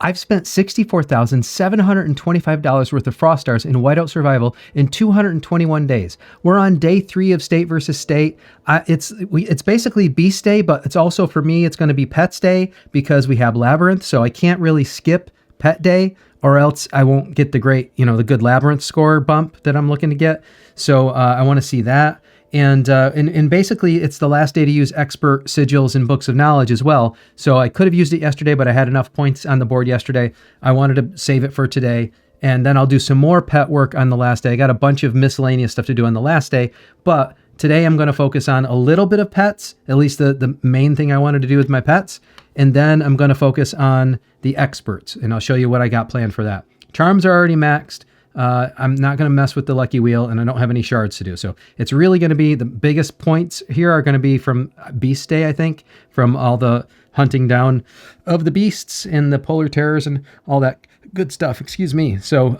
I've spent $64,725 worth of Frost Stars in Whiteout Survival in 221 days. We're on day 3 of State versus State. It's basically Beast Day, but it's also, for me, it's going to be Pets Day because we have Labyrinth, so I can't really skip Pet Day, or else I won't get the the good Labyrinth score bump that I'm looking to get. So I want to see that. And basically, it's the last day to use expert sigils and books of knowledge as well. So I could have used it yesterday, but I had enough points on the board yesterday. I wanted to save it for today. And then I'll do some more pet work on the last day. I got a bunch of miscellaneous stuff to do on the last day. But today I'm going to focus on a little bit of pets, at least the main thing I wanted to do with my pets. And then I'm going to focus on the experts. And I'll show you what I got planned for that. Charms are already maxed. I'm not going to mess with the lucky wheel, and I don't have any shards to do. So it's really going to be, the biggest points here are going to be from Beast Day, I think, from all the hunting down of the beasts and the polar terrors and all that good stuff. Excuse me. So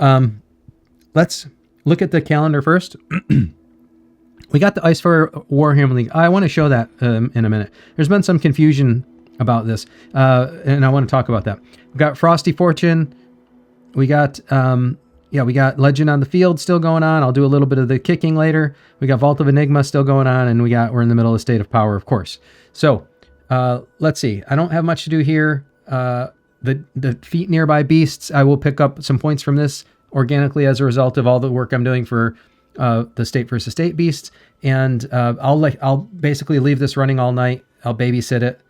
let's look at the calendar first. We got the Icefire Warhymn League. I want to show that in a minute. There's been some confusion about this, and I want to talk about that. We got Frosty Fortune. We got... we got Legend on the Field still going on. I'll do a little bit of the kicking later. We got Vault of Enigma still going on, and we're in the middle of State of Power, of course. So let's see. I don't have much to do here. The feet nearby beasts, I will pick up some points from this organically as a result of all the work I'm doing for the State versus State beasts. And I'll basically leave this running all night. I'll babysit it.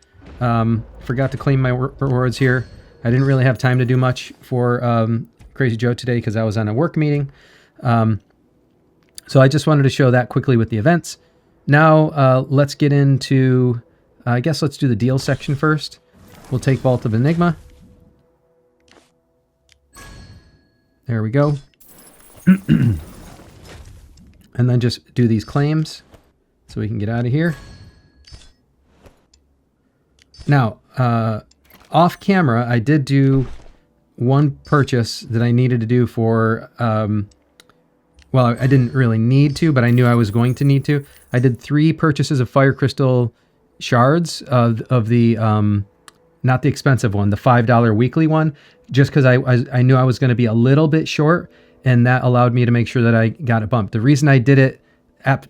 Forgot to claim my rewards here. I didn't really have time to do much for Crazy Joe today because I was on a work meeting. So I just wanted to show that quickly with the events. Now let's get into, I guess let's do the deal section first. We'll take Vault of Enigma. There we go. And then just do these claims so we can get out of here. Now, off camera, I did do one purchase that I needed to do for, well, I didn't really need to, but I knew I was going to need to. I did 3 purchases of Fire Crystal shards of the, not the expensive one, the $5 weekly one, just because I knew I was going to be a little bit short, and that allowed me to make sure that I got it bumped. The reason I did it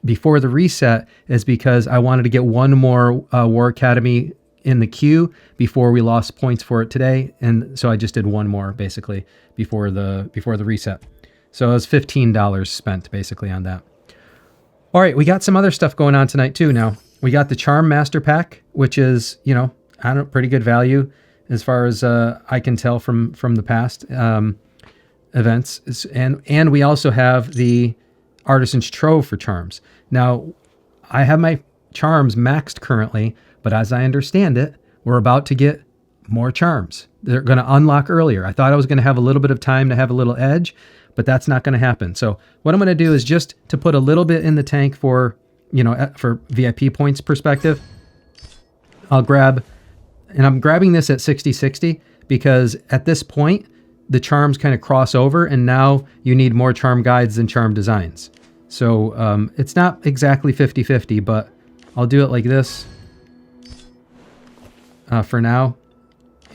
before the reset is because I wanted to get one more War Academy in the queue before we lost points for it today, and so I just did one more basically before the reset. So it was $15 spent basically on that. All right, we got some other stuff going on tonight too. Now we got the Charm Master Pack, which is, I don't know, pretty good value as far as I can tell from the past events, and we also have the Artisan's Trove for charms. Now I have my charms maxed currently, but as I understand it, we're about to get more charms. They're going to unlock earlier. I thought I was going to have a little bit of time to have a little edge, but that's not going to happen. So what I'm going to do is just to put a little bit in the tank for, for VIP points perspective, I'll grab, and I'm grabbing this at 60-60 because at this point, the charms kind of cross over, and now you need more charm guides than charm designs. So it's not exactly 50-50, but I'll do it like this. For now,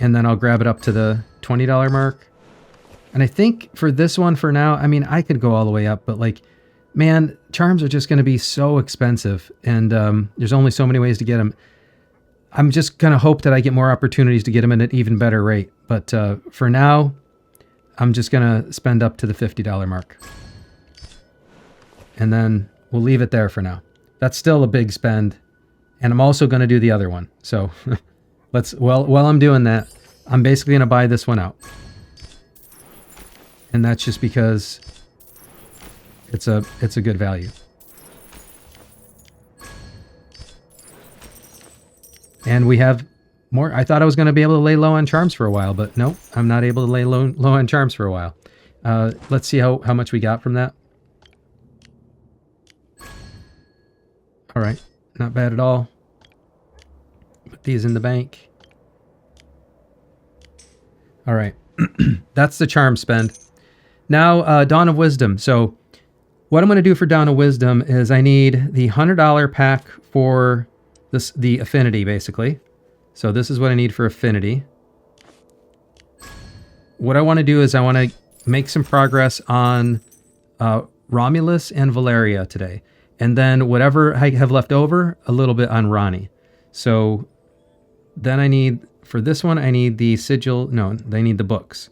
and then I'll grab it up to the $20 mark. And I think for this one for now, I mean, I could go all the way up, but man, charms are just going to be so expensive, and there's only so many ways to get them. I'm just going to hope that I get more opportunities to get them at an even better rate. But for now, I'm just going to spend up to the $50 mark. And then we'll leave it there for now. That's still a big spend. And I'm also going to do the other one. So while I'm doing that, I'm basically going to buy this one out. And that's just because it's a good value. And we have more. I thought I was going to be able to lay low on charms for a while, but no, I'm not able to lay low on charms for a while. Let's see how much we got from that. All right, not bad at all. Put these in the bank. All right, that's the charm spend. Now, Dawn of Wisdom. So what I'm going to do for Dawn of Wisdom is I need the $100 pack for the affinity, basically. So this is what I need for affinity. what I want to do is I want to make some progress on Romulus and Valeria today. And then whatever I have left over, a little bit on Ronne. So then I need, for this one, I need the sigil. No, they need the books.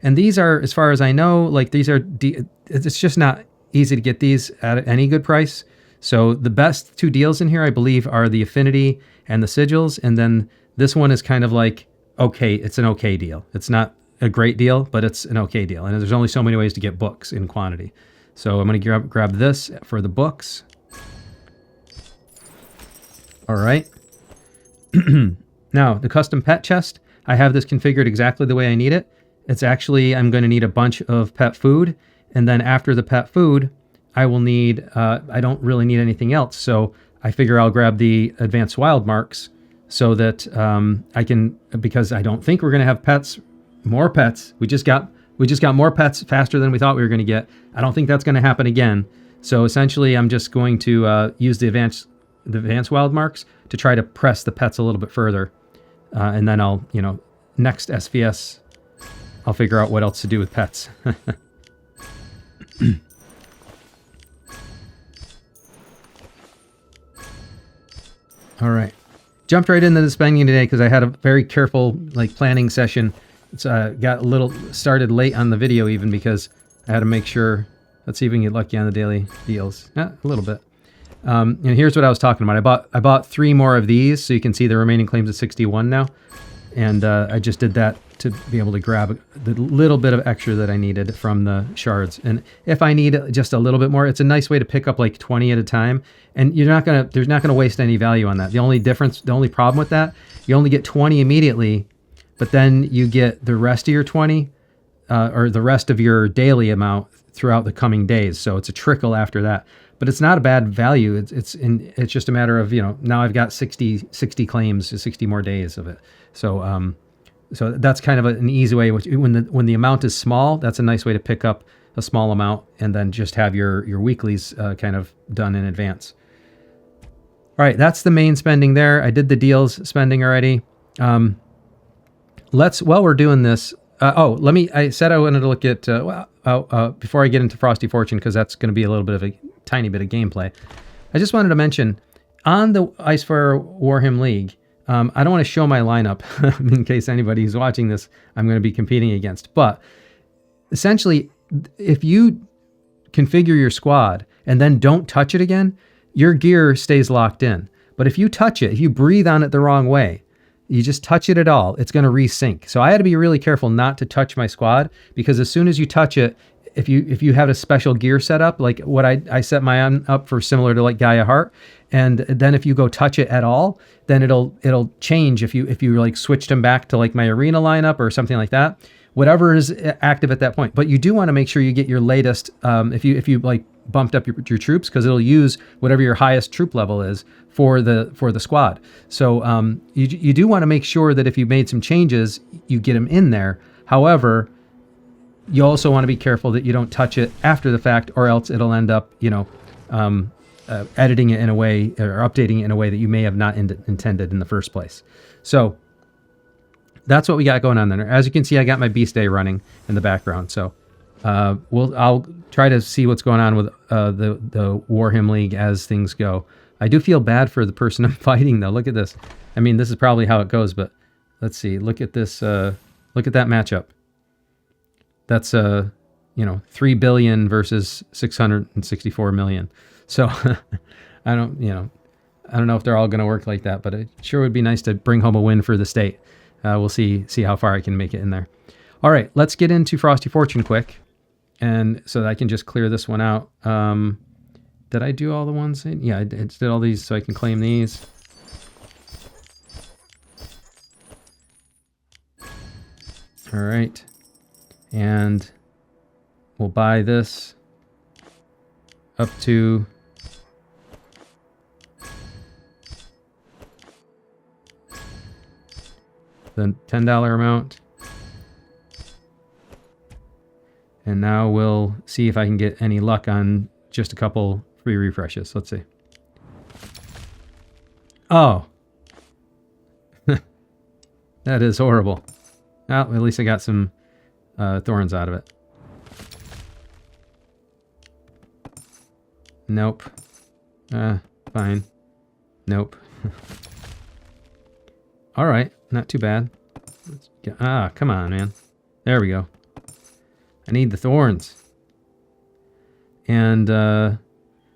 And these are, as far as I know, like these are, it's just not easy to get these at any good price. So the best two deals in here, I believe, are the Affinity and the sigils. And then this one is kind of like, okay, it's an okay deal. It's not a great deal, but it's an okay deal. And there's only so many ways to get books in quantity. So I'm going to grab this for the books. All right. Now, the custom pet chest, I have this configured exactly the way I need it. It's actually, I'm going to need a bunch of pet food. And then after the pet food, I will need, I don't really need anything else. So I figure I'll grab the advanced wild marks so that I can, because I don't think we're going to have pets, more pets. We just got more pets faster than we thought we were going to get. I don't think that's going to happen again. So essentially, I'm just going to use the advanced wild marks to try to press the pets a little bit further. And then I'll, next SvS, I'll figure out what else to do with pets. All right. Jumped right into the spending today because I had a very careful planning session. It's got a little started late on the video even because I had to make sure. Let's see if we can get lucky on the daily deals. A little bit. And here's what I was talking about. I bought 3 more of these, so you can see the remaining claims of 61 now. And I just did that to be able to grab the little bit of extra that I needed from the shards. And if I need just a little bit more, it's a nice way to pick up like 20 at a time. And there's not gonna waste any value on that. The only problem with that, you only get 20 immediately, but then you get the rest of your 20 or the rest of your daily amount throughout the coming days. So it's a trickle after that. But it's not a bad value. It's just a matter of, now I've got 60 claims, 60 more days of it. So so that's kind of an easy way. When the amount is small, that's a nice way to pick up a small amount and then just have your weeklies kind of done in advance. All right, that's the main spending there. I did the deals spending already. While we're doing this, I said I wanted to look at, before I get into Frosty Fortune, because that's going to be a little bit of a tiny bit of gameplay. I just wanted to mention, on the Icefire Warhymn League, I don't want to show my lineup in case anybody who's watching this, I'm going to be competing against. But essentially, if you configure your squad and then don't touch it again, your gear stays locked in. But if you touch it, if you breathe on it the wrong way, you just touch it at all, it's going to resync. So I had to be really careful not to touch my squad, because as soon as you touch it, if you have a special gear set up, like what I set my own up for, similar to like Gaia Heart, and then if you go touch it at all, then it'll change if you like switched them back to like my arena lineup or something like that, whatever is active at that point. But you do want to make sure you get your latest, if you like bumped up your troops, because it'll use whatever your highest troop level is for the squad. So you do want to make sure that if you made some changes, you get them in there. However, you also want to be careful that you don't touch it after the fact, or else it'll end up, editing it in a way, or updating it in a way that you may have not intended in the first place. So that's what we got going on there. As you can see, I got my Beast Day running in the background. So I'll try to see what's going on with the Warhymn League as things go. I do feel bad for the person I'm fighting, though. Look at this. I mean, this is probably how it goes, but let's see. Look at this. Look at that matchup. That's 3 billion versus 664 million. So I don't know if they're all going to work like that, but it sure would be nice to bring home a win for the state. We'll see how far I can make it in there. All right, let's get into Frosty Fortune quick, and so that I can just clear this one out. Did I do all the ones? Yeah, I did all these, so I can claim these. All right. And we'll buy this up to the $10 amount. And now we'll see if I can get any luck on just a couple free refreshes. Let's see. Oh. That is horrible. Well, at least I got some thorns out of it. Nope. Fine. Nope. All right, not too bad. Come on, man. There we go. I need the thorns. And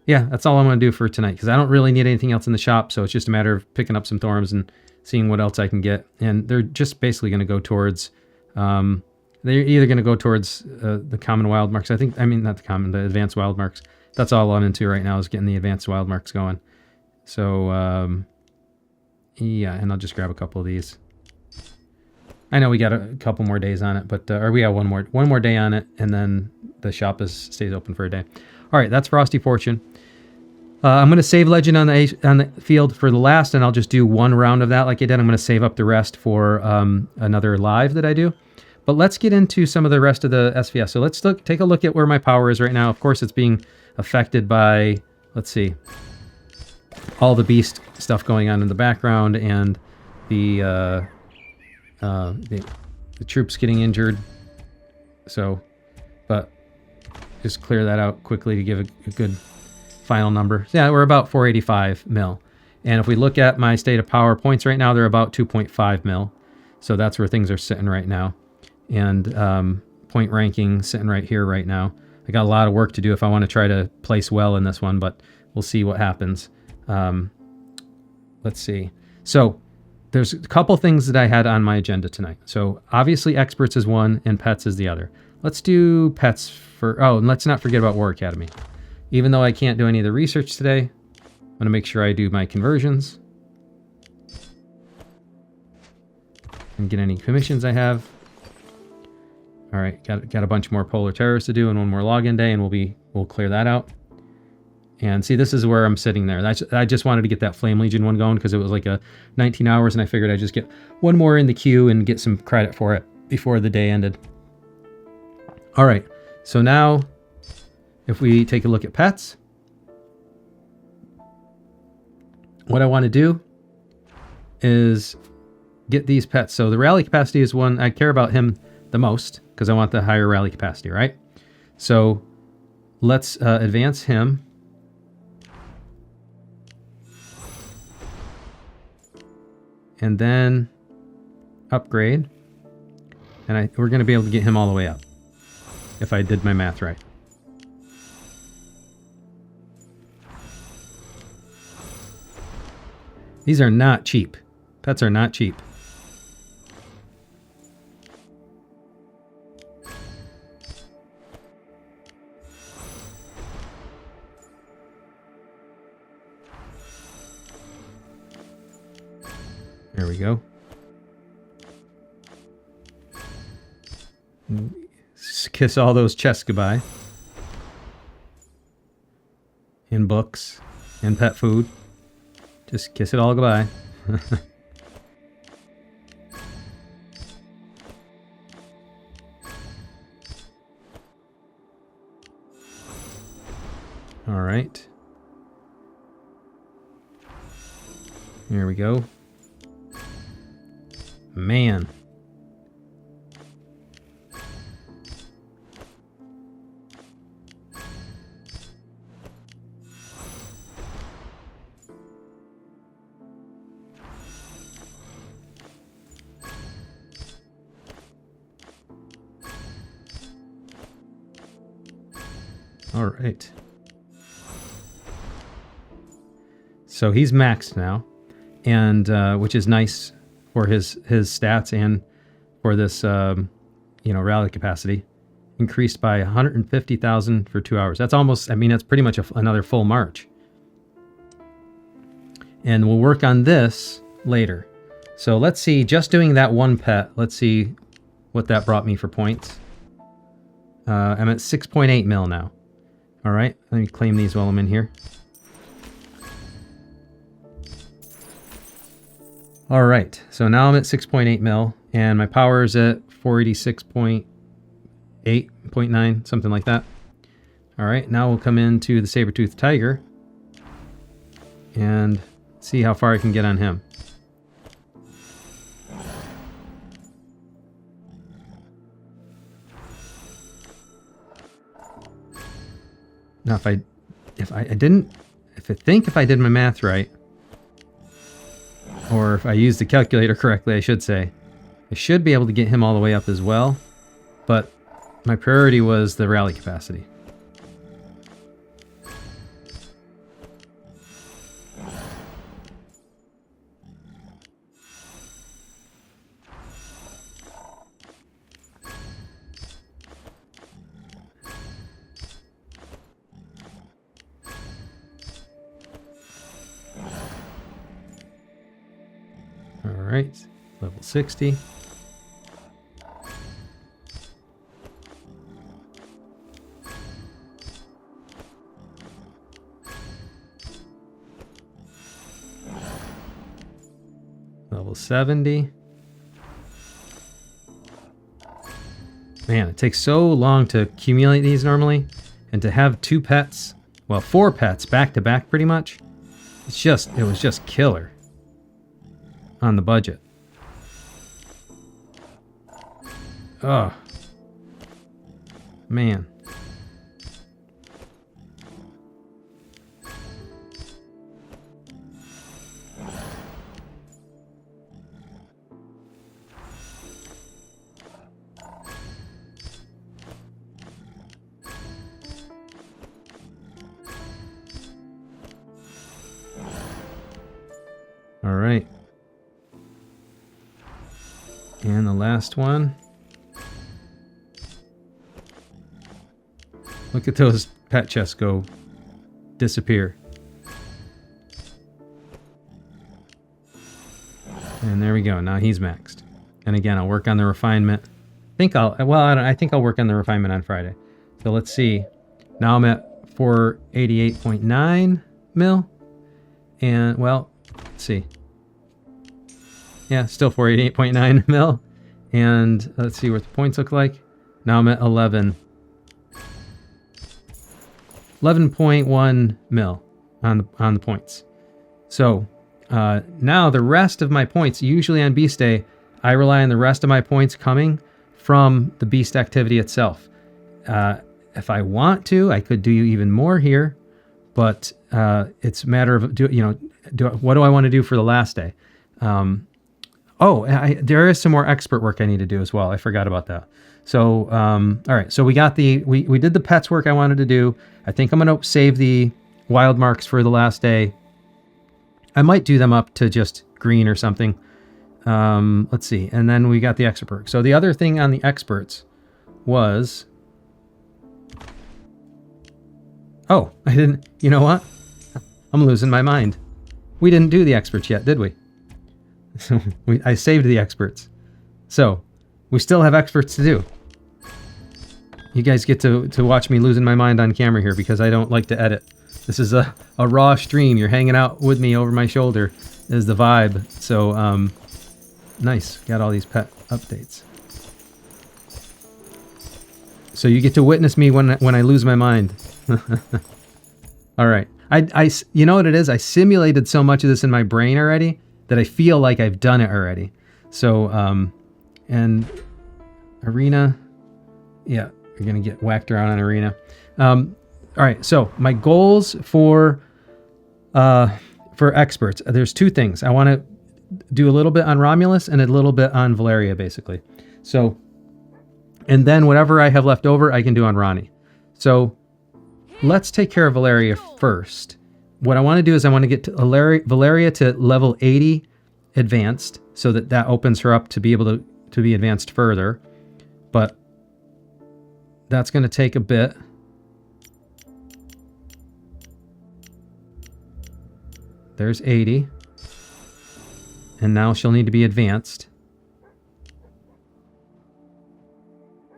yeah, that's all I'm going to do for tonight, because I don't really need anything else in the shop, so it's just a matter of picking up some thorns and seeing what else I can get. And they're just basically going to go towards, they're either going to go towards the common wild marks. I mean, not the common, the advanced wild marks. That's all I'm into right now, is getting the advanced wild marks going. So, yeah, and I'll just grab a couple of these. I know we got a couple more days on it, but or we have one more day on it, and then the shop stays open for a day. All right, that's Frosty Fortune. I'm going to save legend on the field for the last, and I'll just do one round of that like I did. I'm going to save up the rest for another live that I do. But let's get into some of the rest of the SvS. So let's take a look at where my power is right now. Of course, it's being affected by, let's see, all the beast stuff going on in the background, and the troops getting injured. So, but just clear that out quickly to give a good final number. So yeah, we're about 485 mil. And if we look at my state of power points right now, they're about 2.5 mil. So that's where things are sitting right now. And point ranking sitting right here right now. I got a lot of work to do if I want to try to place well in this one, but we'll see what happens. Let's see. So there's a couple things that I had on my agenda tonight. So obviously experts is one and pets is the other. Let's do pets for, and let's not forget about War Academy. Even though I can't do any of the research today, I'm going to make sure I do my conversions and get any commissions I have. All right, got a bunch more Polar Terrors to do and one more login day, and we'll clear that out. And see, this is where I'm sitting there. I just wanted to get that Flame Legion one going because it was like a 19 hours, and I figured I'd just get one more in the queue and get some credit for it before the day ended. All right, so now if we take a look at pets, what I want to do is get these pets. So the rally capacity is one, I care about him the most because I want the higher rally capacity, right? So let's advance him. And then upgrade. And we're going to be able to get him all the way up, if I did my math right. These are not cheap. Pets are not cheap. There we go. Kiss all those chests goodbye. In books. In pet food. Just kiss it all goodbye. All right. Here we go. Man. All right. So he's maxed now, and which is nice for his stats and for this rally capacity. Increased by 150,000 for 2 hours. That's almost, I mean, that's pretty much another full march. And we'll work on this later. So let's see, just doing that one pet, let's see what that brought me for points. I'm at 6.8 mil now. All right, let me claim these while I'm in here. All right, so now I'm at 6.8 mil, and my power is at 486.8, 0.9, something like that. All right, now we'll come into the Saber-Toothed Tiger and see how far I can get on him. Now, if I did my math right, or if I used the calculator correctly, I should say, I should be able to get him all the way up as well, but my priority was the rally capacity. Alright, level 60. Level 70. Man, it takes so long to accumulate these normally, and to have 2 pets, well, 4 pets back to back pretty much. It was just killer on the budget. Oh, man. All right. And the last one. Look at those pet chests go disappear. And there we go. Now he's maxed. And again, I'll work on the refinement. I think I'll work on the refinement on Friday. So let's see. Now I'm at 488.9 mil. And well, let's see. Yeah, still 488.9 mil. And let's see what the points look like. Now I'm at 11.1 mil on the points. So now the rest of my points, usually on Beast Day, I rely on the rest of my points coming from the Beast activity itself. If I want to, I could do even more here, but it's a matter of what do I want to do for the last day? There is some more expert work I need to do as well. I forgot about that. So, all right. So we did the pets work I wanted to do. I think I'm going to save the wild marks for the last day. I might do them up to just green or something. Let's see. And then we got the expert work. So the other thing on the experts was, I didn't, you know what? I'm losing my mind. We didn't do the experts yet, did we? I saved the experts. So we still have experts to do. You guys get to watch me losing my mind on camera here because I don't like to edit. This is a raw stream. You're hanging out with me over my shoulder is the vibe. So nice. Got all these pet updates. So you get to witness me when I lose my mind. All right. You know what it is? I simulated so much of this in my brain already that I feel like I've done it already. So, and Arena, yeah, you're going to get whacked around on Arena. All right, so my goals for experts, there's 2 things. I want to do a little bit on Romulus and a little bit on Valeria, basically. So, and then whatever I have left over, I can do on Ronne. So let's take care of Valeria first. What I want to do is I want to get to Valeria to level 80 advanced so that opens her up to be able to be advanced further. But that's going to take a bit. There's 80. And now she'll need to be advanced.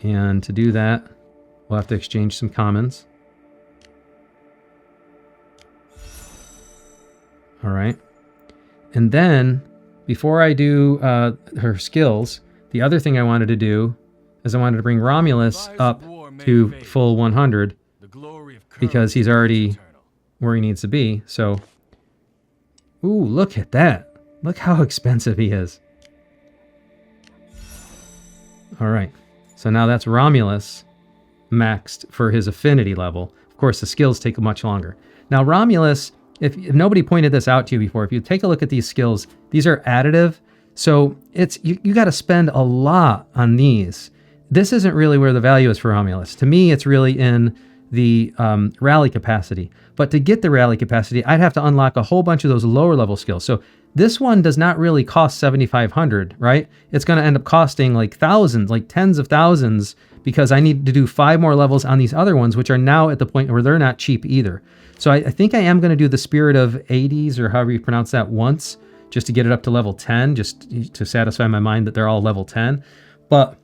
And to do that, we'll have to exchange some commons. All right. And then, before I do her skills, the other thing I wanted to do is I wanted to bring Romulus up to full 100 because he's already where he needs to be. So, ooh, look at that. Look how expensive he is. All right. So now that's Romulus. maxed for his affinity level. Of course, the skills take much longer. Now, Romulus, if nobody pointed this out to you before, if you take a look at these skills, these are additive. So it's you got to spend a lot on these. This isn't really where the value is for Romulus. To me, it's really in the rally capacity. But to get the rally capacity, I'd have to unlock a whole bunch of those lower level skills. So this one does not really cost 7,500, right? It's going to end up costing like thousands, like tens of thousands, because I need to do 5 more levels on these other ones, which are now at the point where they're not cheap either. So I think I am going to do the Spirit of 80s, or however you pronounce that, once, just to get it up to level 10, just to satisfy my mind that they're all level 10. But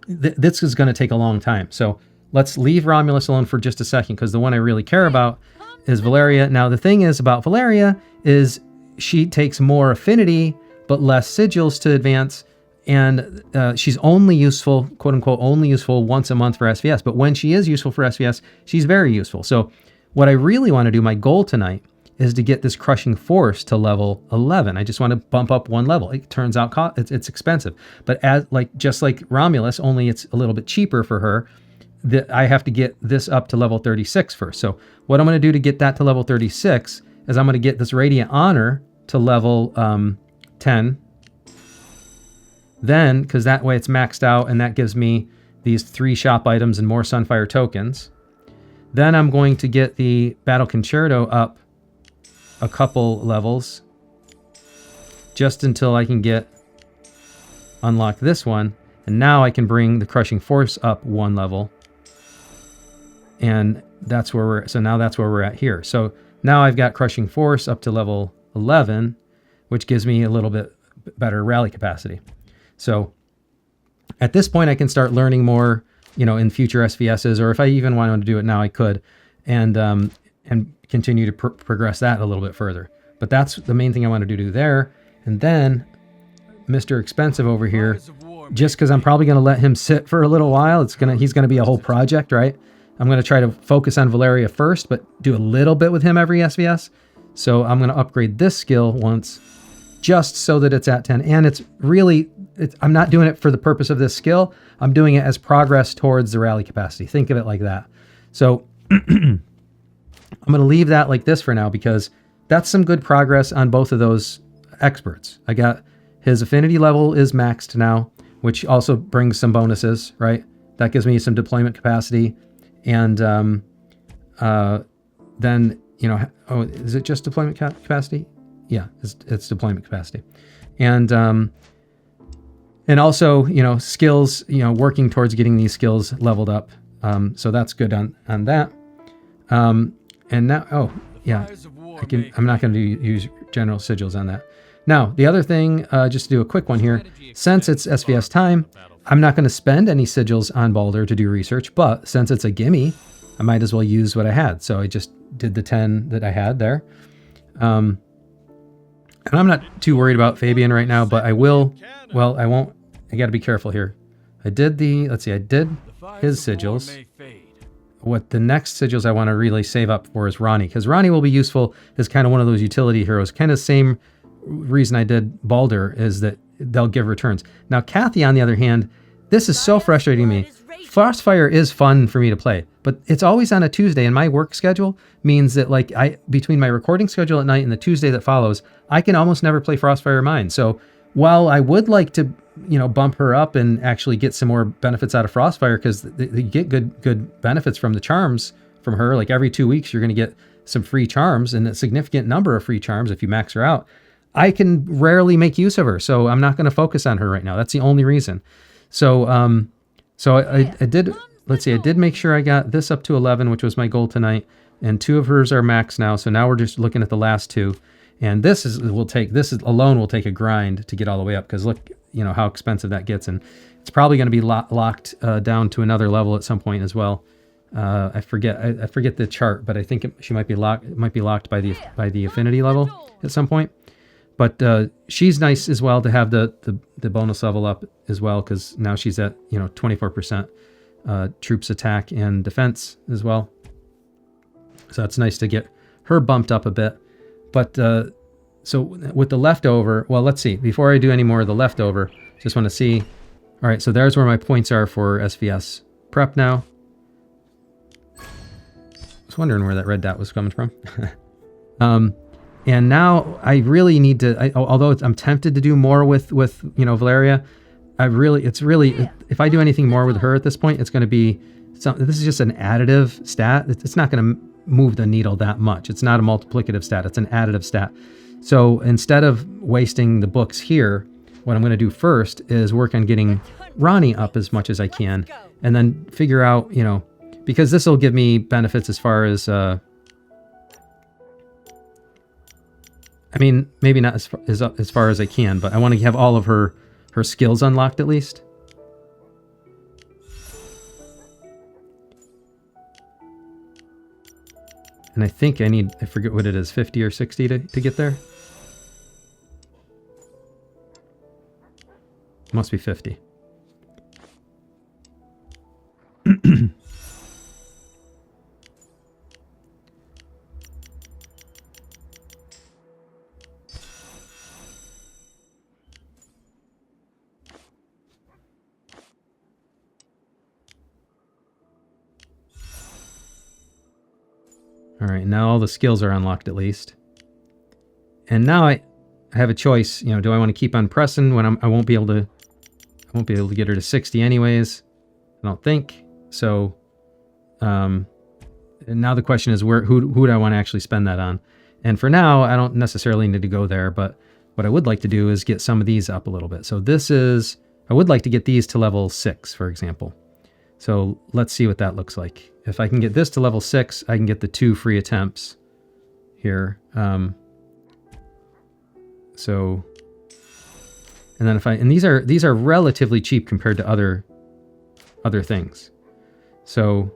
this is going to take a long time. So let's leave Romulus alone for just a second, because the one I really care about is Valeria. Now, the thing is about Valeria is she takes more affinity, but less sigils to advance. And she's only useful, quote unquote, only useful once a month for SvS. But when she is useful for SvS, she's very useful. So what I really want to do, my goal tonight, is to get this Crushing Force to level 11. I just want to bump up one level. It turns out it's expensive, but just like Romulus, only it's a little bit cheaper for her. I have to get this up to level 36 first. So what I'm going to do to get that to level 36 is I'm going to get this Radiant Honor to level 10. Then, because that way it's maxed out, and that gives me these 3 shop items and more Sunfire tokens. Then I'm going to get the Battle Concerto up a couple levels, just until I can unlock this one. And now I can bring the Crushing Force up 1 level. And that's where now that's where we're at here. So now I've got Crushing Force up to level 11, which gives me a little bit better rally capacity. So at this point, I can start learning more, in future SVSs, or if I even wanted to do it now, I could, and continue to progress that a little bit further. But that's the main thing I want to do there. And then Mr. Expensive over here, just because I'm probably going to let him sit for a little while, he's going to be a whole project, right? I'm going to try to focus on Valeria first, but do a little bit with him every SVS. So I'm going to upgrade this skill once, just so that it's at 10. And I'm not doing it for the purpose of this skill. I'm doing it as progress towards the rally capacity. Think of it like that. So I'm going to leave that like this for now, because that's some good progress on both of those experts. I got his affinity level is maxed now, which also brings some bonuses, right? That gives me some deployment capacity. And then, is it just deployment capacity? Yeah, it's deployment capacity. And also, skills, working towards getting these skills leveled up. So that's good on that. And now, I'm not going to use general sigils on that. Now, the other thing, just to do a quick one here, since it's SVS time, I'm not going to spend any sigils on Baldur to do research, but since it's a gimme, I might as well use what I had. So I just did the 10 that I had there. And I'm not too worried about Fabian right now, but I will. Well, I won't. I got to be careful here. I did I did his sigils. What the next sigils I want to really save up for is Ronne, because Ronne will be useful as kind of one of those utility heroes. Kind of same reason I did Baldur, is that they'll give returns. Now, Kathy, on the other hand, this is so frustrating to me. Frostfire is fun for me to play, but it's always on a Tuesday, and my work schedule means that between my recording schedule at night and the Tuesday that follows, I can almost never play Frostfire Mine. So while I would like to, bump her up and actually get some more benefits out of Frostfire, because you get good benefits from the charms from her. Like every 2 weeks, you're going to get some free charms, and a significant number of free charms if you max her out. I can rarely make use of her, so I'm not going to focus on her right now. That's the only reason. So, I did. Let's see. I did make sure I got this up to 11, which was my goal tonight, and 2 of hers are max now. So now we're just looking at the last 2, and this alone will take a grind to get all the way up, because look, how expensive that gets, and it's probably going to be locked down to another level at some point as well. I forget the chart, but I think she might be locked. It might be locked by the affinity level at some point. But she's nice as well to have the bonus level up as well, because now she's at 24% troops attack and defense as well. So it's nice to get her bumped up a bit. But so with the leftover, well, let's see. Before I do any more of the leftover, just want to see. All right, so there's where my points are for SVS prep now. I was wondering where that red dot was coming from. And now I really need to, although I'm tempted to do more with you know, Valeria, if I do anything more with her at this point, it's going to be, this is just an additive stat. It's not going to move the needle that much. It's not a multiplicative stat. It's an additive stat. So instead of wasting the books here, what I'm going to do first is work on getting Ronne up as much as I can, and then figure out, you know, because this will give me benefits as far as, I mean, maybe not as far as I can, but I want to have all of her skills unlocked at least. And I think I forget what it is, 50 or 60 to get there. Must be 50. All right, now all the skills are unlocked at least. And now I have a choice, you know, do I want to keep on pressing when I won't be able to get her to 60 anyways? I don't think. So and now the question is who do I want to actually spend that on? And for now, I don't necessarily need to go there, but what I would like to do is get some of these up a little bit. So I would like to get these to level 6, for example. So let's see what that looks like. If I can get this to level 6, I can get the 2 free attempts here. So, and then and these are relatively cheap compared to other things. So,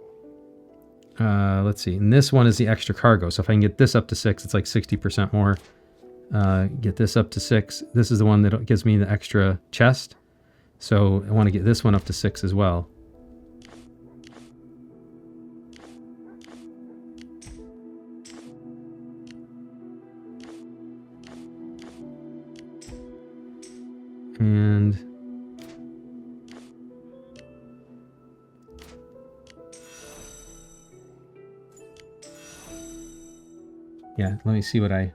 let's see. And this one is the extra cargo. So if I can get this up to 6, it's like 60% more. Get this up to 6. This is the one that gives me the extra chest. So I want to get this one up to 6 as well. And yeah, let me see if I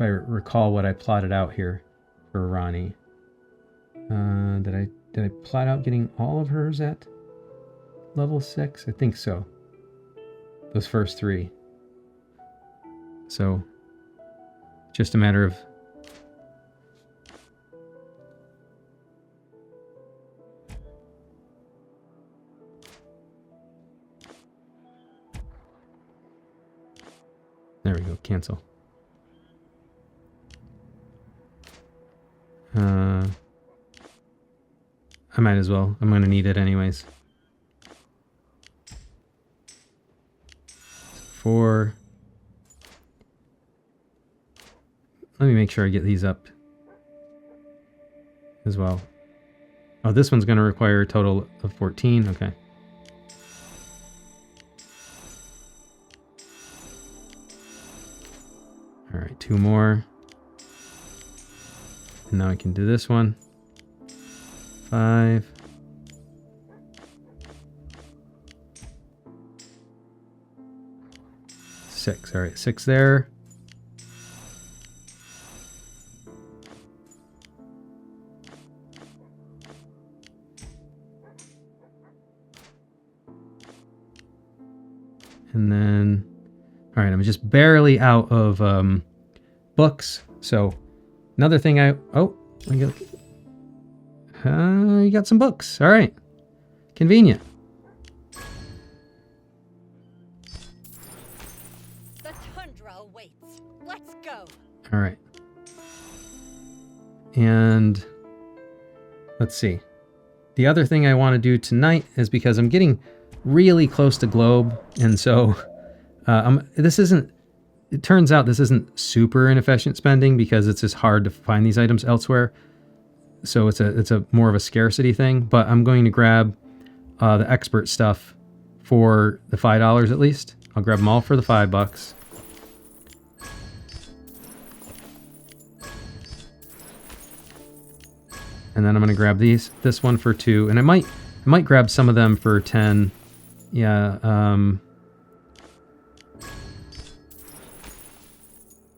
recall what I plotted out here for Ronne. Did I plot out getting all of hers at level 6? I think so. Those first 3. So just a matter of there we go, cancel. I might as well. I'm going to need it anyways. 4. Let me make sure I get these up as well. Oh, this one's going to require a total of 14. Okay. All right, 2 more. And now I can do this one. 5. Six. All right, 6 there. And then, all right, I'm just barely out of books. So another thing you got some books. All right. Convenient. The tundra awaits. Let's go. All right. And let's see. The other thing I want to do tonight is because I'm getting really close to globe, and so it turns out this isn't super inefficient spending because it's just hard to find these items elsewhere. So it's a more of a scarcity thing, but I'm going to grab the expert stuff for the $5 at least. I'll grab them all for the $5. And then I'm going to grab this one for 2, and I might I might grab some of them for 10. Yeah.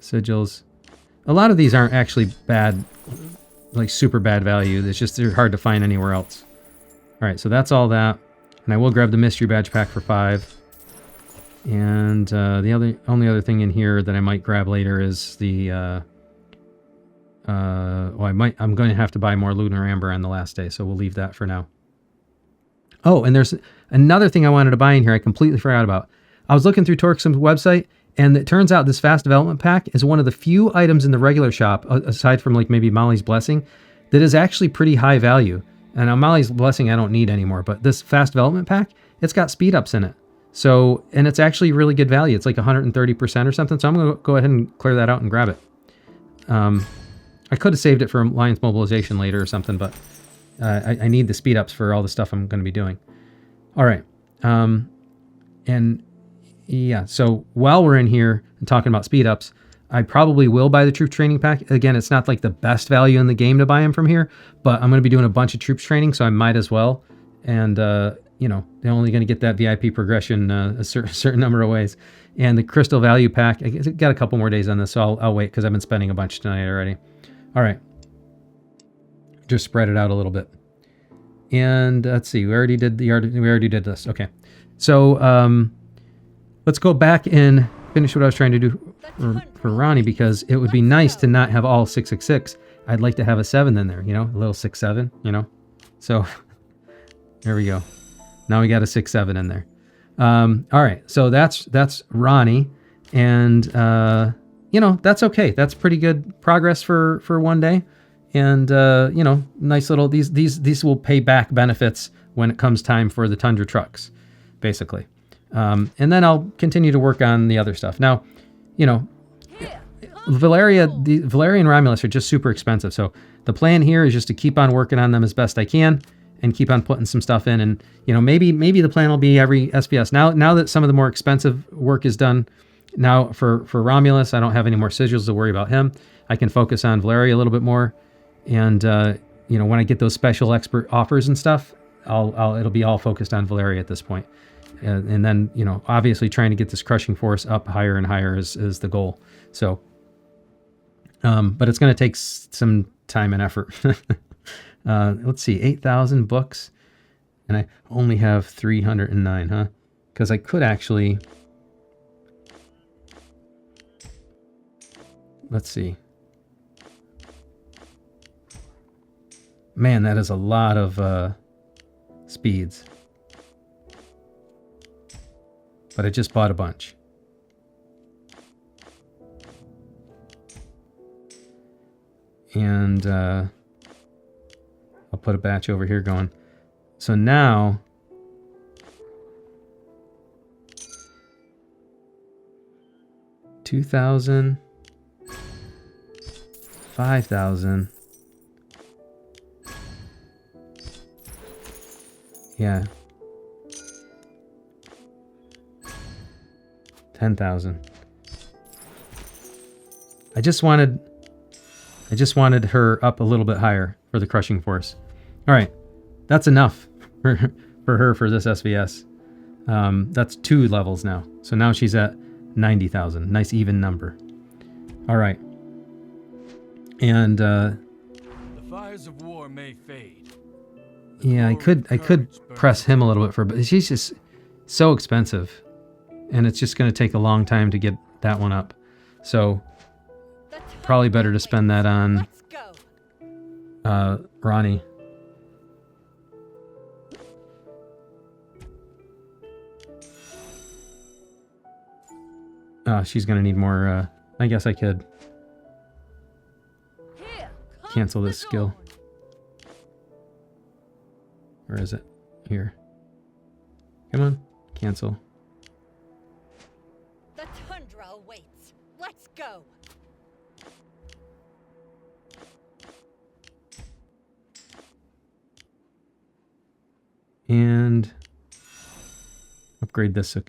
Sigils. A lot of these aren't actually bad, like super bad value. It's just they're hard to find anywhere else. All right, so that's all that. And I will grab the mystery badge pack for 5. And the only other thing in here that I might grab later is the I'm going to have to buy more lunar amber on the last day, so we'll leave that for now. Oh, and there's another thing I wanted to buy in here I completely forgot about. I was looking through Torxum's website, and it turns out this fast development pack is one of the few items in the regular shop, aside from like maybe Molly's Blessing, that is actually pretty high value. And now Molly's Blessing I don't need anymore, but this fast development pack, it's got speed ups in it. So, and it's actually really good value. It's like 130% or something. So I'm going to go ahead and clear that out and grab it. I could have saved it for Alliance Mobilization later or something, but I need the speed ups for all the stuff I'm going to be doing. All right. And yeah, so while we're in here and talking about speed ups, I probably will buy the troop training pack. Again, it's not like the best value in the game to buy them from here, but I'm going to be doing a bunch of troops training, so I might as well. And, you know, they're only going to get that VIP progression a certain number of ways. And the crystal value pack, I got a couple more days on this, so I'll wait because I've been spending a bunch tonight already. All right. Just spread it out a little bit. And let's see, we already did this. Okay. So let's go back and finish what I was trying to do for Ronnie, because it would be nice to not have all 666. I'd like to have a 7 in there, you know, a little 6-7, you know. So there we go. Now we got a 6-7 in there. All right, so that's Ronnie, and you know, that's okay. That's pretty good progress for one day, and you know, nice little these will pay back benefits when it comes time for the Tundra trucks, basically. And then I'll continue to work on the other stuff. Now, you know, Valeria and Romulus are just super expensive. So the plan here is just to keep on working on them as best I can and keep on putting some stuff in. And, you know, maybe the plan will be every SvS. Now that some of the more expensive work is done, now for Romulus, I don't have any more sigils to worry about him. I can focus on Valeria a little bit more. And, you know, when I get those special expert offers and stuff, it'll be all focused on Valeria at this point. And then, you know, obviously trying to get this crushing force up higher and higher is the goal. So, but it's going to take some time and effort. Let's see, 8,000 books, and I only have 309, huh? Because I could actually, let's see. Man, that is a lot of speeds. But I just bought a bunch. And I'll put a batch over here going. So now, $2,000, $5,000. Yeah. 10,000. I just wanted her up a little bit higher for the crushing force. All right, that's enough for her for this SvS. That's 2 levels now. So now she's at 90,000. Nice even number. All right. And the fires of war may fade. Yeah, I could press him a little bit but she's just so expensive. And it's just going to take a long time to get that one up. So probably better to spend that on Ronnie. She's going to need more. I guess I could cancel this skill. Where is it? Here. Come on. Cancel. The tundra awaits. Let's go. And upgrade this a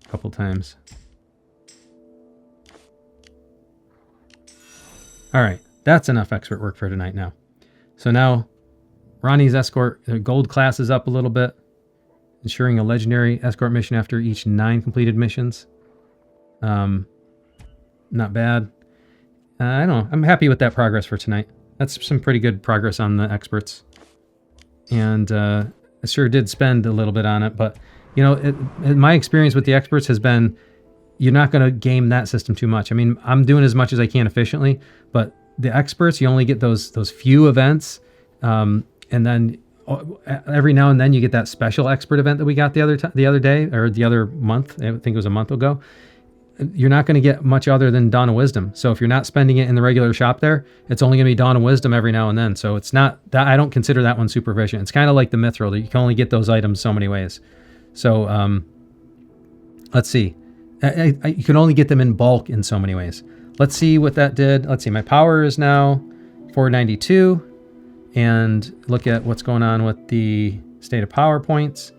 couple times. All right, that's enough expert work for tonight now. So now Ronnie's escort gold class is up a little bit, ensuring a legendary escort mission after each 9 completed missions. Not bad. I don't know. I'm happy with that progress for tonight. That's some pretty good progress on the experts. And I sure did spend a little bit on it, but you know, my experience with the experts has been you're not going to game that system too much. I mean, I'm doing as much as I can efficiently, but the experts, you only get those few events, and then every now and then you get that special expert event that we got the other day or the other month. I think it was a month ago. You're not going to get much other than Dawn of Wisdom. So if you're not spending it in the regular shop there, it's only going to be Dawn of Wisdom every now and then. So it's not that, I don't consider that one super efficient. It's kind of like the Mithril that you can only get those items so many ways. So let's see. You can only get them in bulk in so many ways. Let's see what that did. Let's see. My power is now 492. And look at what's going on with the state of power points.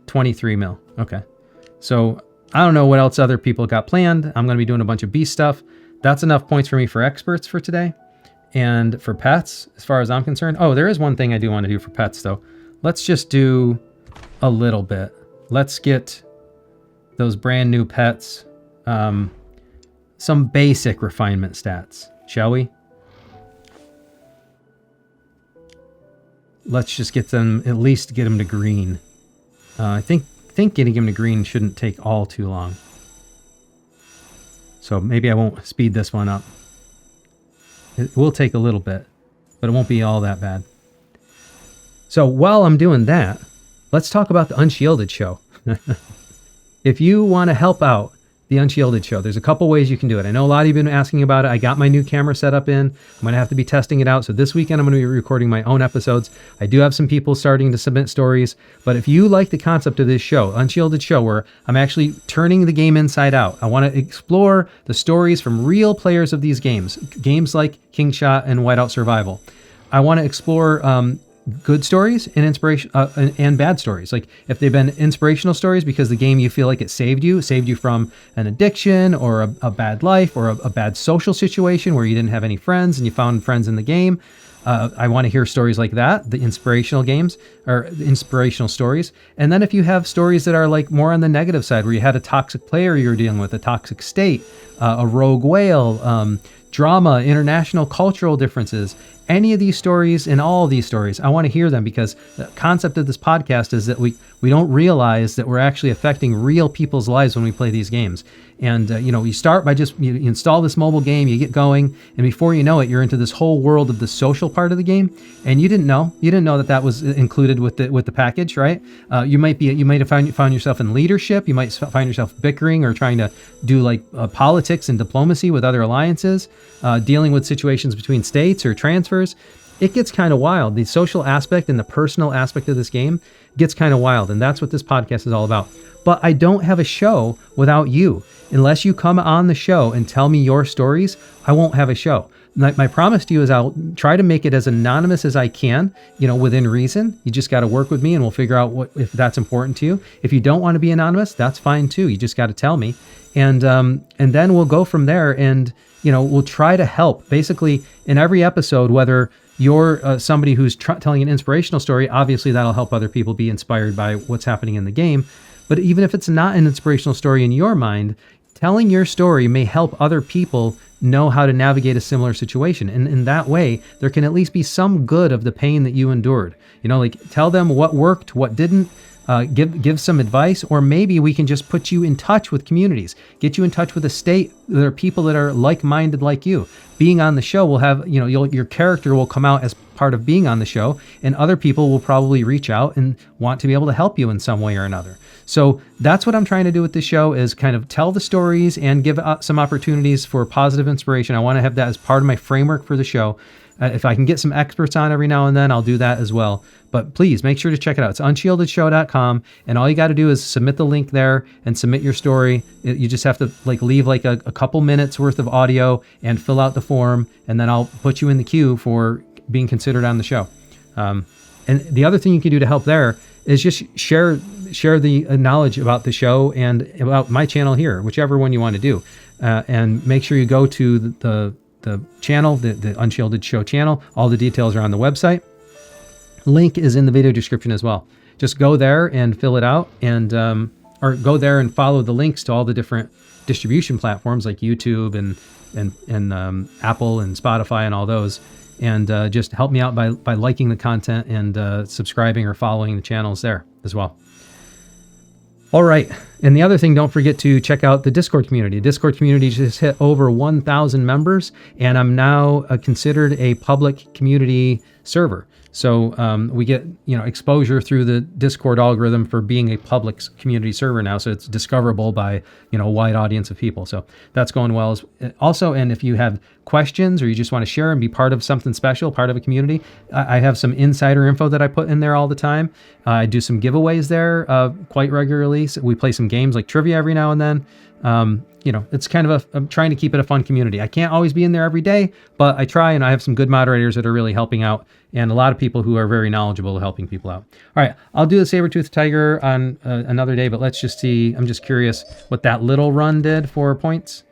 23 mil. Okay. So I don't know what else other people got planned. I'm going to be doing a bunch of beast stuff. That's enough points for me for experts for today. And for pets, as far as I'm concerned. Oh, there is one thing I do want to do for pets, though. Let's just do a little bit. Let's get those brand new pets some basic refinement stats, shall we? Let's just get them, at least get them to green. I think getting him to green shouldn't take all too long. So maybe I won't speed this one up. It will take a little bit, but it won't be all that bad. So while I'm doing that, let's talk about the Unshielded show. If you want to help out the Unshielded show, there's a couple ways you can do it. I know a lot of you have been asking about it. I got my new camera set up in. I'm going to have to be testing it out. So this weekend, I'm going to be recording my own episodes. I do have some people starting to submit stories. But if you like the concept of this show, Unshielded show, where I'm actually turning the game inside out, I want to explore the stories from real players of these games. Games like King Shot and Whiteout Survival. I want to explore good stories and inspiration and bad stories. Like if they've been inspirational stories because the game you feel like it saved you from an addiction or a bad life or a bad social situation where you didn't have any friends and you found friends in the game. I want to hear stories like that, the inspirational games or inspirational stories. And then if you have stories that are like more on the negative side where you had a toxic player you were dealing with, a toxic state, a rogue whale, drama, international cultural differences, any of these stories and all of these stories, I want to hear them because the concept of this podcast is that we don't realize that we're actually affecting real people's lives when we play these games. And, you start by you install this mobile game, you get going, and before you know it, you're into this whole world of the social part of the game. And you didn't know that was included with the package, right? You might have found yourself in leadership. You might find yourself bickering or trying to do politics and diplomacy with other alliances, dealing with situations between states or transfers. It gets kind of wild. The social aspect and the personal aspect of this game gets kind of wild. And that's what this podcast is all about. But I don't have a show without you. Unless you come on the show and tell me your stories, I won't have a show. My promise to you is I'll try to make it as anonymous as I can, within reason. You just got to work with me and we'll figure out if that's important to you. If you don't want to be anonymous, that's fine too. You just got to tell me. And then we'll go from there and, we'll try to help. Basically, in every episode, whether you're somebody who's telling an inspirational story, obviously that'll help other people be inspired by what's happening in the game. But even if it's not an inspirational story in your mind, telling your story may help other people know how to navigate a similar situation. And in that way, there can at least be some good of the pain that you endured. Tell them what worked, what didn't, give some advice, or maybe we can just put you in touch with communities, get you in touch with a state. There are people that are like-minded like you. Being on the show will have, your character will come out as part of being on the show, and other people will probably reach out and want to be able to help you in some way or another. So that's what I'm trying to do with this show, is kind of tell the stories and give some opportunities for positive inspiration. I want to have that as part of my framework for the show. If I can get some experts on every now and then, I'll do that as well. But please make sure to check it out. It's unshielded.show.com, and all you got to do is submit the link there and submit your story. You just have to leave a couple minutes worth of audio and fill out the form, and then I'll put you in the queue for being considered on the show. And the other thing you can do to help there is just share the knowledge about the show and about my channel here, whichever one you want to do. And make sure you go to the channel, the Unshielded Show channel. All the details are on the website. link is in the video description as well. Just go there and fill it out, and or go there and follow the links to all the different distribution platforms like YouTube and Apple and Spotify and all those. And just help me out by liking the content and subscribing or following the channels there as well. All right. And the other thing, don't forget to check out the Discord community. Discord community just hit over 1,000 members, and I'm now considered a public community server. So we get, exposure through the Discord algorithm for being a public community server now. So it's discoverable by, a wide audience of people. So that's going well. Also, and if you have questions or you just want to share and be part of something special, part of a community, I have some insider info that I put in there all the time. I do some giveaways there quite regularly. So we play some games like trivia every now and then. It's kind of I'm trying to keep it a fun community. I can't always be in there every day, but I try, and I have some good moderators that are really helping out, and a lot of people who are very knowledgeable helping people out. All right, I'll do the saber-toothed tiger on another day, but let's just see. I'm just curious what that little run did for points.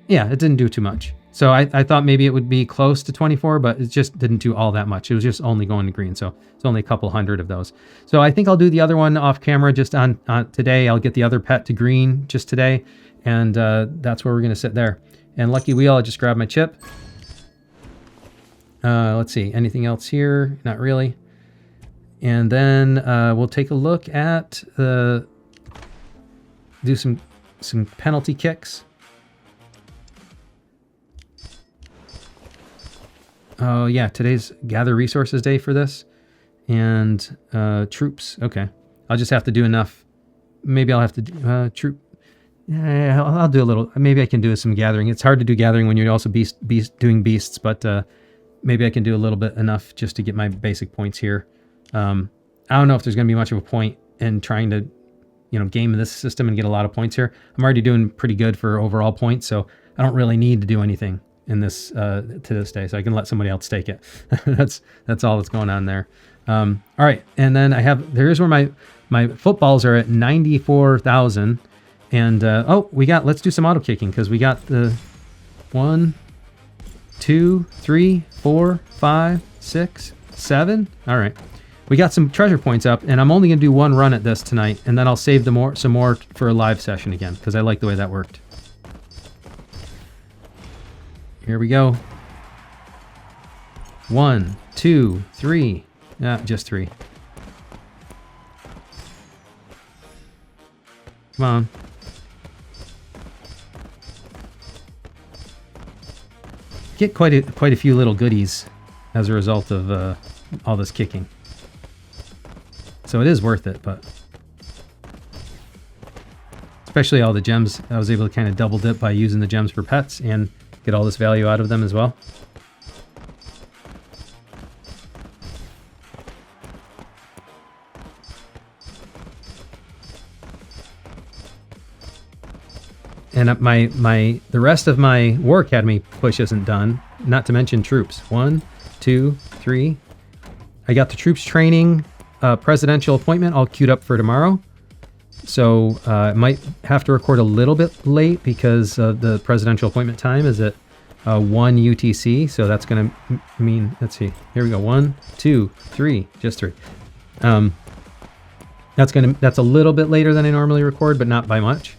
Yeah, it didn't do too much. So I thought maybe it would be close to 24, but it just didn't do all that much. It was just only going to green, so it's only a couple hundred of those. So I think I'll do the other one off camera just on today. I'll get the other pet to green just today, and that's where we're going to sit there. And Lucky Wheel, I'll just grab my chip. Let's see, anything else here? Not really. And then we'll take a look at do some penalty kicks. Oh yeah, today's gather resources day for this, and troops. Okay, I'll just have to do enough. Maybe I'll have to do troop. Yeah, I'll do a little. Maybe I can do some gathering. It's hard to do gathering when you're also doing beasts, but maybe I can do a little bit enough just to get my basic points here. I don't know if there's going to be much of a point in trying to, game this system and get a lot of points here. I'm already doing pretty good for overall points, so I don't really need to do anything in this to this day, so I can let somebody else take it. that's all that's going on there. All right, and then here's where my footballs are at 94,000, and let's do some auto kicking, because we got the 1, 2, 3, 4, 5, 6, 7. All right, we got some treasure points up, and I'm only gonna do one run at this tonight, and then I'll save some more for a live session again, because I like the way that worked. Here we go. 1, 2, 3. Just 3. Come on. Get quite a few little goodies as a result of all this kicking. So it is worth it, but especially all the gems. I was able to kind of double dip by using the gems for pets and get all this value out of them as well. And the rest of my War Academy push isn't done, not to mention troops. 1, 2, 3. I got the troops training presidential appointment all queued up for tomorrow. So I might have to record a little bit late because the presidential appointment time is at 1 UTC. So that's going to mean, let's see, here we go. 1, 2, 3, just 3. That's a little bit later than I normally record, but not by much.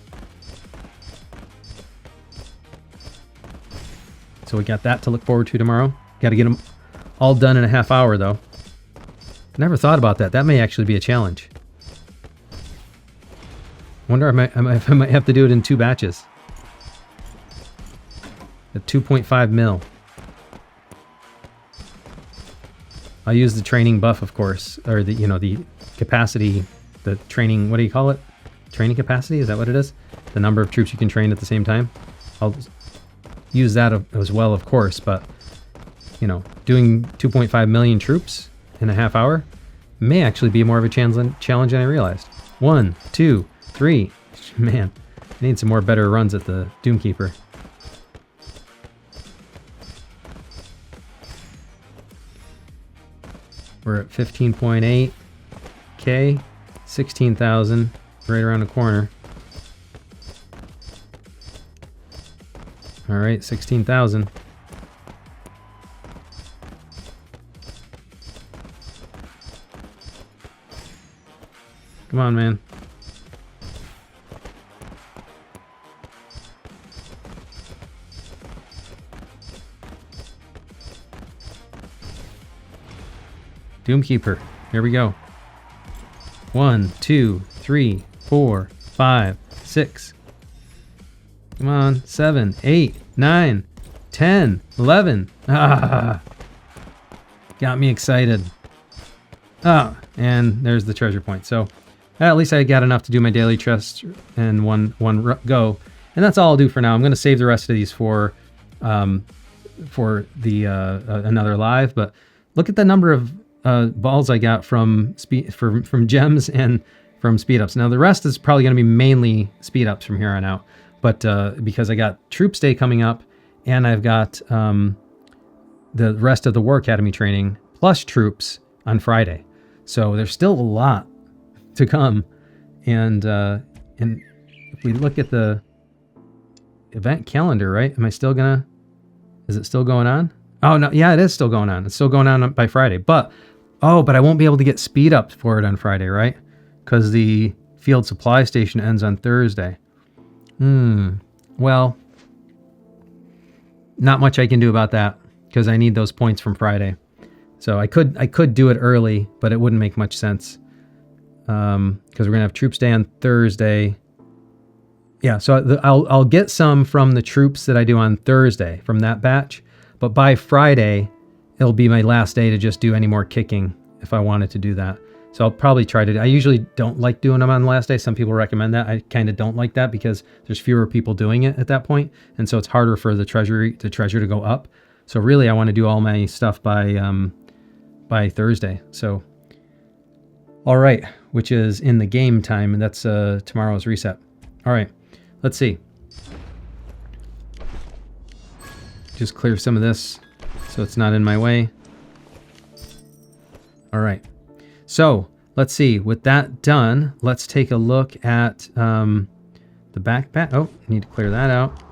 So we got that to look forward to tomorrow. Got to get them all done in a half hour though. Never thought about that. That may actually be a challenge. Wonder if I might have to do it in 2 batches. At 2.5 mil. I'll use the training buff, of course, or the capacity, the training. What do you call it? Training capacity? Is that what it is? The number of troops you can train at the same time. I'll use that as well, of course. But doing 2.5 million troops in a half hour may actually be more of a challenge than I realized. 1, 2, 3. Man, I need some more better runs at the Doomkeeper. We're at 15.8K, 16,000, right around the corner. All right, 16,000. Come on, man. Doomkeeper. Here we go. 1, 2, 3, 4, 5, 6. Come on. 7, 8, 9, 10, 11. Ah, got me excited. Ah, and there's the treasure point. So at least I got enough to do my daily chest in one go. And that's all I'll do for now. I'm going to save the rest of these for the another live. But look at the number of balls I got from gems and from speed ups. Now the rest is probably going to be mainly speed ups from here on out. But because I got Troops Day coming up, and I've got the rest of the War Academy training plus troops on Friday. So there's still a lot to come. And if we look at the event calendar, right? Am I still gonna? Is it still going on? Oh no, yeah, it is still going on. It's still going on by Friday. But I won't be able to get speed up for it on Friday, right? Because the field supply station ends on Thursday. Well, not much I can do about that because I need those points from Friday. So I could do it early, but it wouldn't make much sense because we're gonna have Troops Day on Thursday. Yeah, so I'll get some from the troops that I do on Thursday from that batch, but by Friday it'll be my last day to just do any more kicking if I wanted to do that. So I'll probably try to. I usually don't like doing them on the last day. Some people recommend that. I kind of don't like that because there's fewer people doing it at that point, and so it's harder for the treasure to go up. So really, I want to do all my stuff by Thursday. So, all right, which is in the game time, and that's tomorrow's reset. All right, let's see. Just clear some of this so it's not in my way. All right. So let's see. With that done, let's take a look at the backpack. Oh, need to clear that out.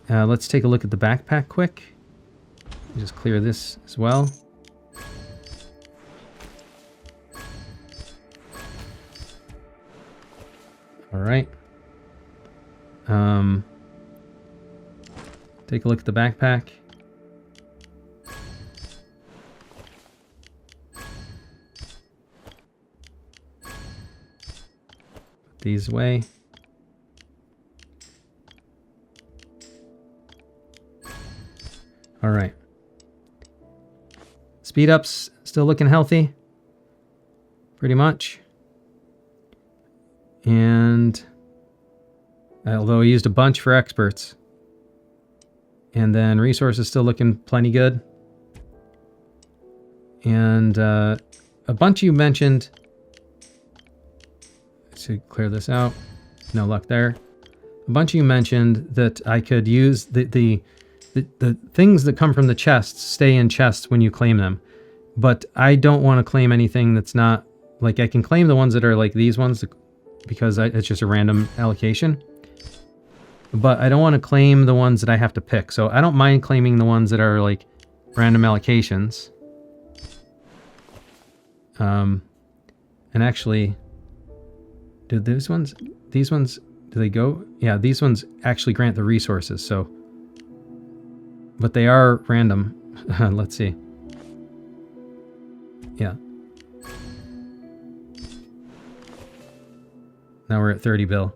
Let's take a look at the backpack quick. Just clear this as well. All right. Take a look at the backpack. These away. All right. Speed ups still looking healthy. Pretty much. And although I used a bunch for experts. And then resources still looking plenty good. And a bunch you mentioned. To clear this out. No luck there. A bunch of you mentioned that I could use the things that come from the chests stay in chests when you claim them. But I don't want to claim anything that's not... Like, I can claim the ones that are like these ones because it's just a random allocation. But I don't want to claim the ones that I have to pick. So I don't mind claiming the ones that are like random allocations. And actually... Do these ones, do they go? Yeah, these ones actually grant the resources, so. But they are random. Let's see. Yeah. Now we're at 30 bill.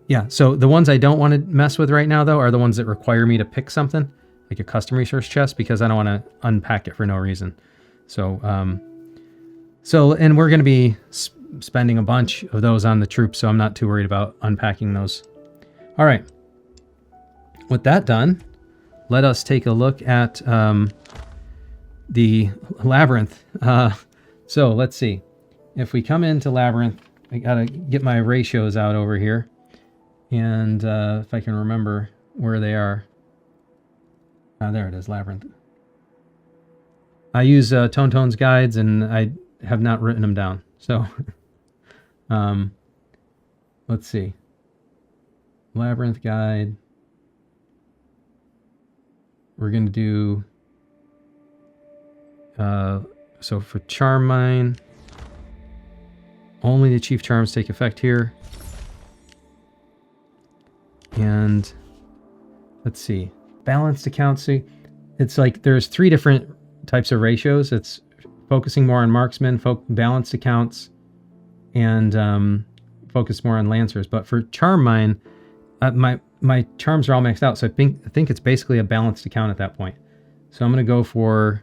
Yeah, so the ones I don't want to mess with right now, though, are the ones that require me to pick something, like a custom resource chest, because I don't want to unpack it for no reason. So, and we're going to be spending a bunch of those on the troops, so I'm not too worried about unpacking those. All right. With that done, let us take a look at the Labyrinth. So let's see. If we come into Labyrinth, I got to get my ratios out over here. And if I can remember where they are. There it is, Labyrinth. I use Tone's guides, and I have not written them down. So, let's see. Labyrinth guide. We're going to do So for Charm Mine, only the Chief Charms take effect here. And let's see. Balanced accounts. See, it's like there's 3 different types of ratios. It's focusing more on marksmen, balanced accounts, and focus more on lancers. But for Charm Mine, my charms are all maxed out, so I think it's basically a balanced account at that point. So I'm going to go for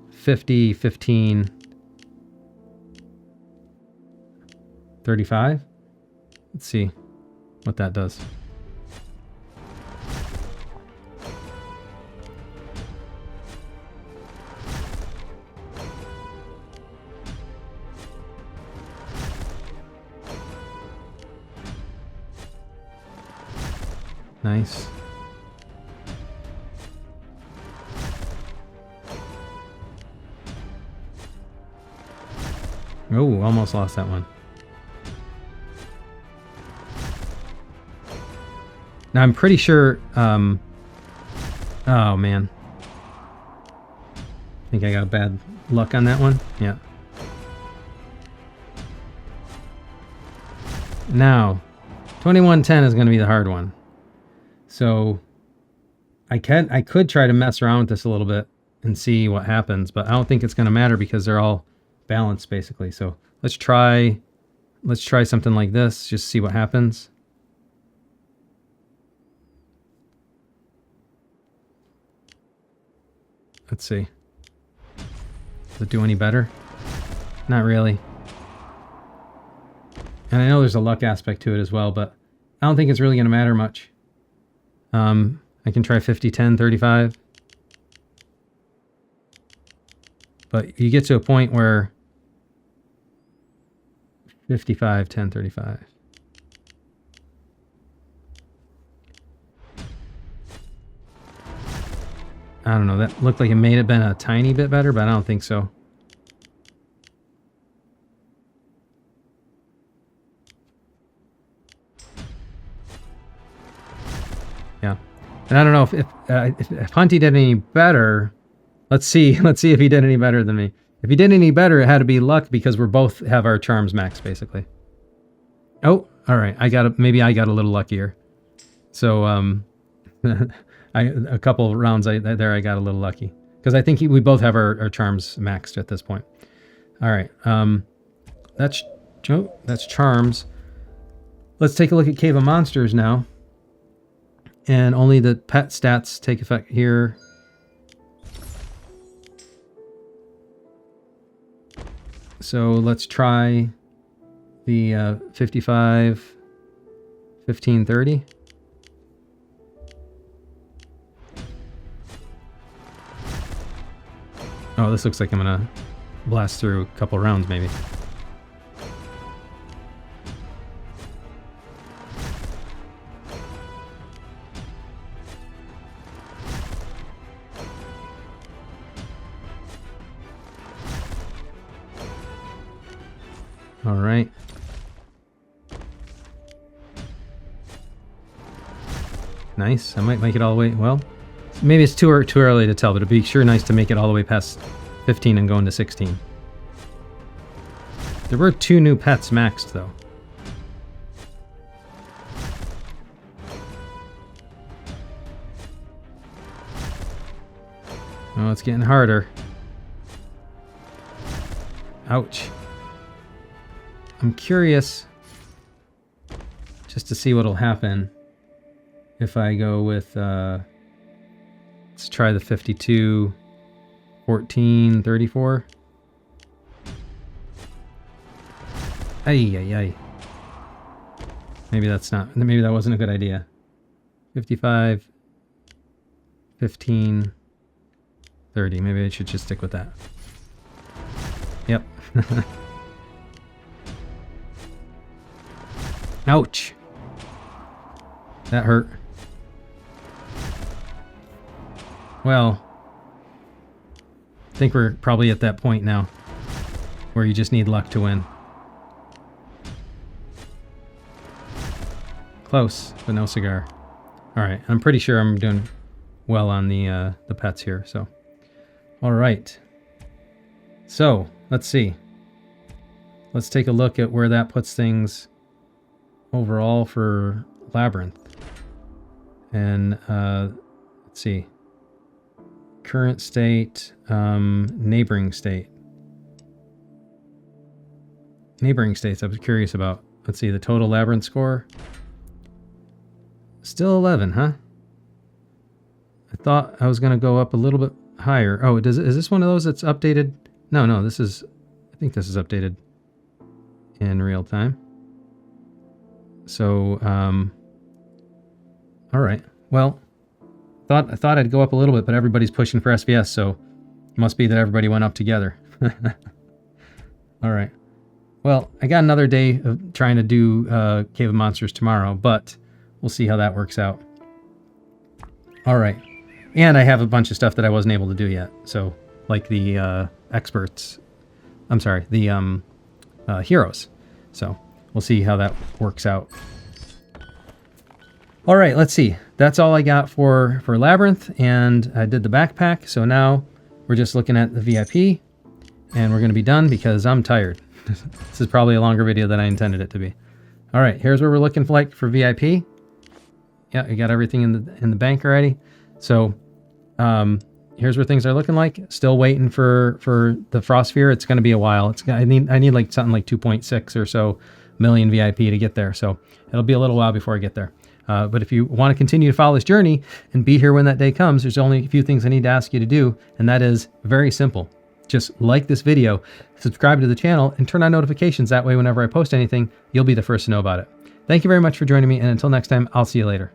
50, 15, 35. Let's see what that does. Nice. Oh, almost lost that one. Now I'm pretty sure, oh man. I think I got bad luck on that one. Yeah. Now, 2110 is going to be the hard one. So I could try to mess around with this a little bit and see what happens, but I don't think it's going to matter because they're all balanced basically. So let's try something like this, just see what happens. Let's see. Does it do any better? Not really. And I know there's a luck aspect to it as well, but I don't think it's really going to matter much. I can try 50, 10, 35. But you get to a point where 55, 10, 35. I don't know, that looked like it may have been a tiny bit better, but I don't think so. Yeah. And I don't know if Hunty did any better. Let's see if he did any better than me. If he did any better, it had to be luck because we're both have our charms max basically. Oh, all right. Maybe I got a little luckier. So a couple rounds I got a little lucky because I think we both have our charms maxed at this point. All right. That's charms. Let's take a look at Cave of Monsters now. And only the pet stats take effect here. So let's try the 55, 15, 30. Oh, this looks like I'm gonna blast through a couple rounds maybe. All right. Nice. I might make it all the way. Well, maybe it's too early to tell, but it'd be sure nice to make it all the way past 15 and go into 16. There were 2 new pets maxed, though. Oh, it's getting harder. Ouch. I'm curious just to see what'll happen if I go with, let's try the 52, 14, 34. Ay. Maybe that wasn't a good idea. 55, 15, 30. Maybe I should just stick with that. Yep. Ouch. That hurt. Well, I think we're probably at that point now where you just need luck to win. Close, but no cigar. All right, I'm pretty sure I'm doing well on the pets here. So, all right. So let's see. Let's take a look at where that puts things overall for Labyrinth. And let's see. Current state, neighboring state. Neighboring states I was curious about. Let's see, the total Labyrinth score. Still 11, huh? I thought I was going to go up a little bit higher. Oh, is this one of those that's updated? No, this is, I think this is updated in real time. So, all right. Well, I thought I'd go up a little bit, but everybody's pushing for SvS, so it must be that everybody went up together. All right. Well, I got another day of trying to do Cave of Monsters tomorrow, but we'll see how that works out. All right. And I have a bunch of stuff that I wasn't able to do yet. So, like the experts. I'm sorry, the heroes. So, we'll see how that works out. All right, let's see. That's all I got for Labyrinth, and I did the backpack. So now we're just looking at the VIP, and we're going to be done because I'm tired. This is probably a longer video than I intended it to be. All right, here's what we're looking like for VIP. Yeah, we got everything in the bank already. So here's where things are looking like. Still waiting for the Frostsphere. It's going to be a while. I need like something like 2.6 or so million VIP to get there. So it'll be a little while before I get there. But if you want to continue to follow this journey and be here when that day comes, there's only a few things I need to ask you to do, and that is very simple. Just like this video, subscribe to the channel, and turn on notifications. That way, whenever I post anything, you'll be the first to know about it. Thank you very much for joining me, and until next time, I'll see you later.